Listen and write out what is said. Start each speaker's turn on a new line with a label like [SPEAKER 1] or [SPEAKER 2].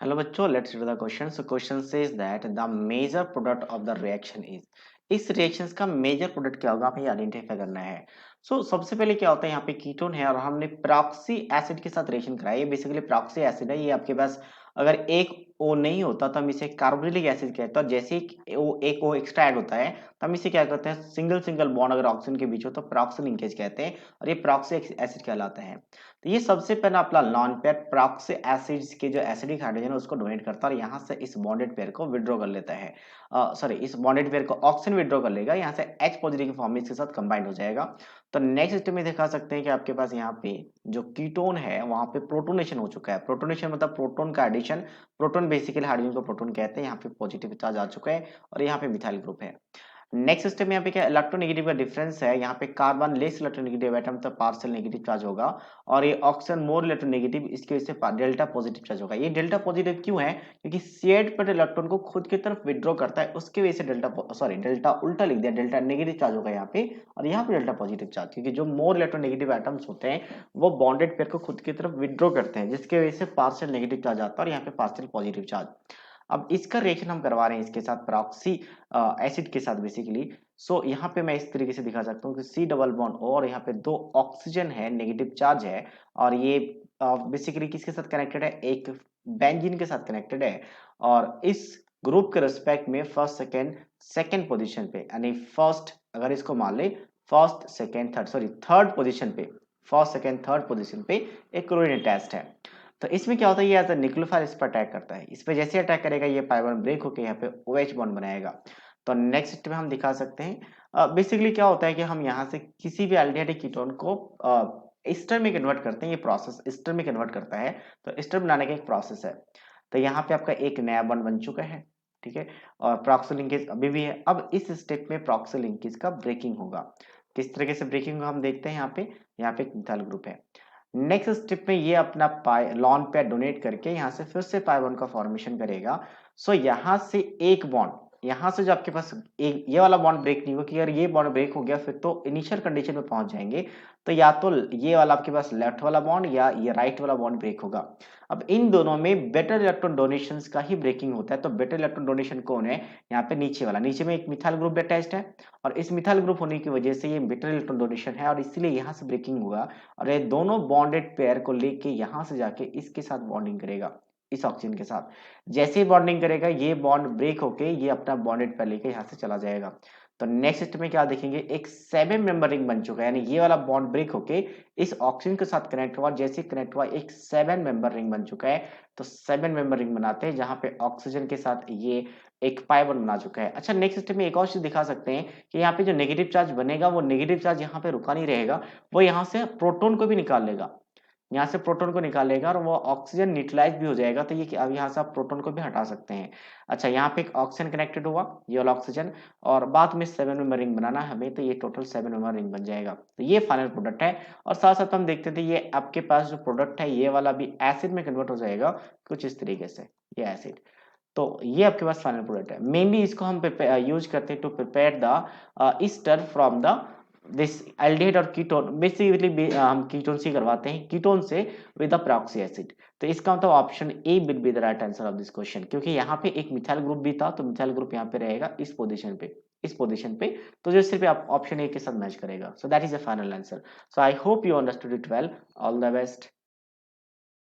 [SPEAKER 1] Hello बच्चों, let's read the question. So question says that the major product of the reaction is. इस reactions का major product क्या होगा, हमें identify करना है। सबसे पहले क्या होता है, यहाँ पे कीटोन है और हमने प्रॉक्सी एसिड के साथ रिएक्शन कराया। ये बेसिकली प्रॉक्सी एसिड है। ये आपके पास अगर एक ओ नहीं होता तो हम इसे कार्बोक्सिलिक एसिड कहते हैं, और जैसे ही वो एक ओ एक्स्ट्रा ऐड होता है तो हम इसे क्या करते हैं, सिंगल सिंगल बॉन्ड अगर ऑक्सीजन के बीच हो तो प्रॉक्सी लिंकेज कहते हैं, और ये प्रॉक्सी एसिड कहलाता है। तो ये सबसे पहला अपना लॉन पेयर प्रॉक्सी एसिड्स के जो एसिडिक हाइड्रोजन है उसको डोनेट करता है और यहाँ से इस बॉन्डेड पेयर को विड्रॉ कर लेता है। सॉरी, इस बॉन्डेड पेयर को ऑक्सीजन विड्रॉ कर लेगा, यहाँ से H पॉजिटिव की फॉर्म में इसके साथ कंबाइंड हो जाएगा। तो नेक्स्ट स्टेप में दिखा सकते हैं कि आपके पास यहाँ पे जो कीटोन है वहां पे प्रोटोनेशन हो चुका है। प्रोटोनेशन मतलब प्रोटोन का एडिशन। प्रोटोन बेसिकली हाइड्रोजन को प्रोटोन कहते हैं। यहाँ पे पॉजिटिव चार्ज आ चुका है और यहाँ पे मिथाइल ग्रुप है। नेक्स्ट स्टेप में यहाँ पे क्या इलेक्ट्रोनेगेटिव का डिफरेंस है। यहाँ पे कार्बन लेस इलेक्ट्रोनेगेटिव एटम तो पार्शियल नेगेटिव चार्ज होगा, और ये ऑक्सीजन मोर इलेक्ट्रोनेगेटिव, इसकी वजह से डेल्टा पॉजिटिव चार्ज होगा। ये डेल्टा पॉजिटिव क्यों है? क्योंकि शेयर्ड पर इलेक्ट्रॉन को खुद की तरफ विड्रॉ करता है, उसकी वजह से डेल्टा उल्टा लिख दिया, डेल्टा नेगेटिव चार्ज होगा यहाँ पे, और यहाँ पे डेल्टा पॉजिटिव चार्ज, क्योंकि जो मोर इलेक्ट्रोनेगेटिव एटम्स होते हैं वो बॉन्डेड पेयर को खुद की तरफ विड्रॉ करते हैं, जिसकी वजह से पार्शियल नेगेटिव चार्ज आता है और यहाँ पे पार्शियल पॉजिटिव चार्ज। अब इसका रिएक्शन हम करवा रहे हैं इसके साथ प्रॉक्सी एसिड के साथ बेसिकली। यहाँ पे मैं इस तरीके से दिखा सकता हूँ कि सी डबल बॉन्ड और यहाँ पे दो ऑक्सीजन है, नेगेटिव चार्ज है, और ये बेसिकली किसके साथ कनेक्टेड है, एक बेंजीन के साथ कनेक्टेड है। और इस ग्रुप के रिस्पेक्ट में फर्स्ट सेकेंड सेकेंड पोजीशन पे, यानी फर्स्ट अगर इसको मान ले first second third, sorry third position पे, फर्स्ट सेकेंड थर्ड पोजीशन पे एक क्लोरीन अटैच्ड है। तो इसमें क्या होता है, ये एज अ न्यूक्लियोफाइल इस पर अटैक करता है। इस पे जैसे अटैक करेगा ये पाई बॉन्ड ब्रेक होकर यहाँ पे OH बॉन्ड बनाएगा। तो नेक्स्ट में हम दिखा सकते हैं बेसिकली क्या होता है कि हम यहाँ से किसी भी एल्डिहाइड कीटोन को एस्टर में कन्वर्ट करते हैं। ये प्रोसेस एस्टर में कन्वर्ट करता है, तो एस्टर बनाने का एक प्रोसेस है। तो यहाँ पे आपका एक नया बॉन्ड बन चुका है, ठीक है, और प्रॉक्सी लिंकेज अभी भी है। अब इस स्टेप में प्रॉक्सी लिंकेज का ब्रेकिंग होगा। किस तरीके से ब्रेकिंग होगा हम देखते हैं। यहाँ पे एक मिथाइल ग्रुप है। नेक्स्ट स्टेप में ये अपना पाई लॉन पेयर डोनेट करके यहाँ से फिर से पाई बॉन्ड का फॉर्मेशन करेगा। यहाँ से एक बॉन्ड, यहाँ से जो आपके पास एक ये वाला बॉन्ड ब्रेक नहीं होगा, कि अगर ये बॉन्ड ब्रेक हो गया फिर तो इनिशियल कंडीशन में पहुंच जाएंगे। तो या तो ये वाला आपके पास लेफ्ट वाला बॉन्ड या ये राइट वाला बॉन्ड ब्रेक होगा। अब इन दोनों में बेटर इलेक्ट्रॉन डोनेशन का ही ब्रेकिंग होता है। तो बेटर इलेक्ट्रॉन डोनेशन कौन है? यहाँ पे नीचे वाला, नीचे में एक मिथाइल ग्रुप अटैच्ड है, और इस मिथाइल ग्रुप होने की वजह से ये बेटर इलेक्ट्रॉन डोनेशन है और इसलिए यहाँ से ब्रेकिंग होगा। और ये दोनों बॉन्डेड पेयर को लेके यहाँ से जाके इसके साथ बॉन्डिंग करेगा, इस ऑक्सीजन के साथ। जैसे ही बॉन्डिंग करेगा ये बॉन्ड ब्रेक होके ये अपना बॉन्डेड पेयर लेके यहाँ से चला जाएगा। तो नेक्स्ट स्टेप में क्या देखेंगे, एक 7 मेंबर रिंग बन चुका है, यानी ये वाला बॉन्ड ब्रेक होके इस ऑक्सीजन के साथ कनेक्ट हुआ। जैसे कनेक्ट हुआ एक 7 मेंबर रिंग बन चुका है। तो 7 मेंबर रिंग बनाते हैं जहां पे ऑक्सीजन के साथ ये एक पाई बॉन्ड बना चुका है। अच्छा, नेक्स्ट स्टेप में एक और चीज दिखा सकते हैं कि यहाँ पे जो नेगेटिव चार्ज बनेगा वो नेगेटिव चार्ज यहाँ पे रुका नहीं रहेगा, वो यहाँ से प्रोटॉन को भी निकाल लेगा। यहाँ से प्रोटॉन को निकालेगा और वो ऑक्सीजन न्यूट्रलाइज भी हो जाएगा। तो ये अब यहाँ से आप प्रोटॉन को भी हटा सकते हैं। अच्छा, यहाँ पे एक ऑक्सीजन कनेक्टेड हुआ, ये वाला ऑक्सीजन, और बाद में 7 मेंबर रिंग बनाना है हमें, तो ये टोटल 7 मेंबर रिंग बन जाएगा। तो ये फाइनल प्रोडक्ट है। और साथ साथ हम देखते थे ये आपके पास जो प्रोडक्ट है ये वाला भी एसिड में कन्वर्ट हो जाएगा कुछ इस तरीके से, ये एसिड। तो ये आपके पास फाइनल प्रोडक्ट है। मेनली इसको हम यूज करते हैं to prepare the ester from the this aldehyde और कीटोन। बेसिकली हम कीटोन से करवाते हैं, कीटोन से विद द प्रॉक्सी एसिड। तो इसका मतलब option A will be the right answer of this question, क्योंकि यहाँ पे एक मिथाइल ग्रुप भी था, तो मिथाइल ग्रुप यहाँ पे रहेगा इस पोजीशन पे, इस पोजीशन पे। तो जो सिर्फ आप ऑप्शन ए के साथ मैच करेगा। So that is the final answer. So I hope you understood it well. All the best.